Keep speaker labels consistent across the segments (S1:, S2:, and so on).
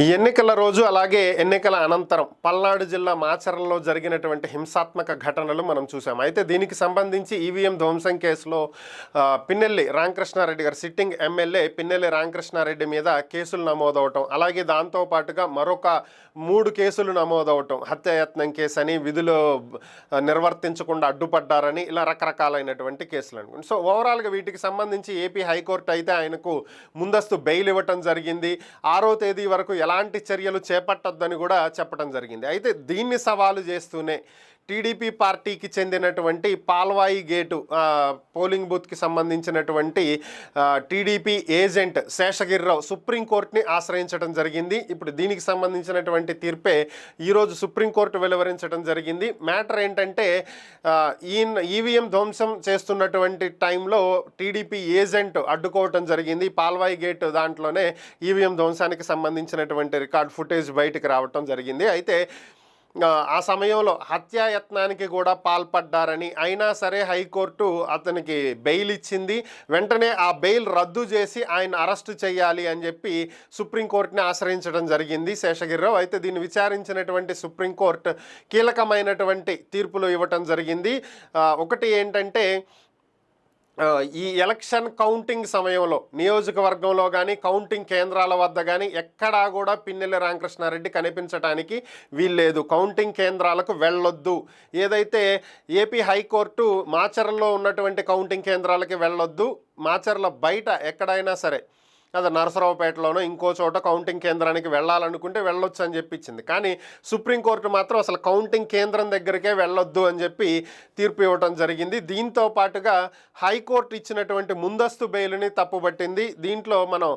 S1: ఈ ఎన్నికల రోజు అలాగే ఎన్నికల అనంతరం పల్నాడు జిల్లా మాచర్లలో జరిగినటువంటి హింసాత్మక ఘటనలు మనం చూసాం. అయితే దీనికి సంబంధించి ఈవీఎం ధ్వంసం కేసులో పిన్నెల్లి రామకృష్ణారెడ్డి గారు సిట్టింగ్ ఎమ్మెల్యే పిన్నెల్లి రామకృష్ణారెడ్డి మీద కేసులు నమోదవటం, అలాగే దాంతోపాటుగా మరొక 3 కేసులు నమోదవటం, హత్యాయత్నం కేసు అని, విధులు నిర్వర్తించకుండా అడ్డుపడ్డారని, ఇలా రకరకాలైనటువంటి కేసులు అనుకోండి. సో ఓవరాల్గా వీటికి సంబంధించి ఏపీ హైకోర్టు అయితే ఆయనకు ముందస్తు బెయిల్ ఇవ్వటం జరిగింది. 6వ తేదీ వరకు ఎలాంటి చర్యలు చేపట్టొద్దని కూడా చెప్పడం జరిగింది. అయితే దీన్ని సవాలు చేస్తూనే టీడీపీ పార్టీకి చెందినటువంటి పాల్వాయి గేటు పోలింగ్ బూత్కి సంబంధించినటువంటి టీడీపీ ఏజెంట్ శేషగిరిరావు సుప్రీంకోర్టుని ఆశ్రయించడం జరిగింది. ఇప్పుడు దీనికి సంబంధించినటువంటి తీర్పే ఈరోజు సుప్రీంకోర్టు వెలువరించడం జరిగింది. మ్యాటర్ ఏంటంటే ఈవీఎం ధ్వంసం చేస్తున్నటువంటి టైంలో టీడీపీ ఏజెంట్ అడ్డుకోవటం జరిగింది. పాల్వాయి గేట్ దాంట్లోనే ఈవీఎం ధ్వంసానికి సంబంధించినటువంటి రికార్డ్ ఫుటేజ్ బయటకు రావటం జరిగింది. అయితే ఆ సమయంలో హత్యాయత్నానికి కూడా పాల్పడ్డారని, అయినా సరే హైకోర్టు అతనికి బెయిల్ ఇచ్చింది. వెంటనే ఆ బెయిల్ రద్దు చేసి ఆయన అరెస్టు చేయాలి అని చెప్పి సుప్రీంకోర్టుని ఆశ్రయించడం జరిగింది శేషగిరిరావు. అయితే దీన్ని విచారించినటువంటి సుప్రీంకోర్టు కీలకమైనటువంటి తీర్పులు ఇవ్వటం జరిగింది. ఒకటి ఏంటంటే, ఈ ఎలక్షన్ కౌంటింగ్ సమయంలో నియోజకవర్గంలో కానీ కౌంటింగ్ కేంద్రాల వద్ద కానీ ఎక్కడా కూడా పిన్నెల్లి రామకృష్ణారెడ్డి కనిపించడానికి వీల్లేదు. కౌంటింగ్ కేంద్రాలకు వెళ్ళొద్దు. ఏదైతే ఏపీ హైకోర్టు మాచర్లలో ఉన్నటువంటి కౌంటింగ్ కేంద్రాలకి వెళ్ళొద్దు, మాచర్ల బయట ఎక్కడైనా సరే, అదే నరసరావుపేటలోనో ఇంకో చోట కౌంటింగ్ కేంద్రానికి వెళ్ళాలనుకుంటే వెళ్ళొచ్చు అని చెప్పించింది. కానీ సుప్రీంకోర్టు మాత్రం అసలు కౌంటింగ్ కేంద్రం దగ్గరికే వెళ్ళొద్దు అని చెప్పి తీర్పు ఇవ్వటం జరిగింది. దీంతో పాటుగా హైకోర్టు ఇచ్చినటువంటి ముందస్తు బెయిల్ని తప్పుబట్టింది. దీంట్లో మనం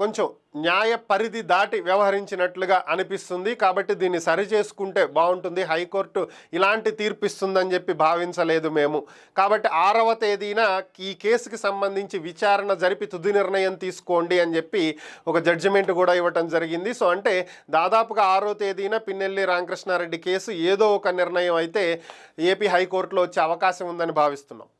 S1: కొంచెం న్యాయ పరిధి దాటి వ్యవహరించినట్లుగా అనిపిస్తుంది. కాబట్టి దీన్ని సరిచేసుకుంటే బాగుంటుంది. హైకోర్టు ఇలాంటి తీర్పు ఇస్తుందని చెప్పి భావించలేదు మేము. కాబట్టి 6వ తేదీన ఈ కేసుకి సంబంధించి విచారణ జరిపి తుది నిర్ణయం తీసుకోండి అని చెప్పి ఒక జడ్జిమెంట్ కూడా ఇవ్వటం జరిగింది. సో అంటే దాదాపుగా 6వ తేదీన పిన్నెల్లి రామకృష్ణారెడ్డి కేసు ఏదో ఒక నిర్ణయం అయితే ఏపీ హైకోర్టులో వచ్చే అవకాశం ఉందని భావిస్తున్నాం.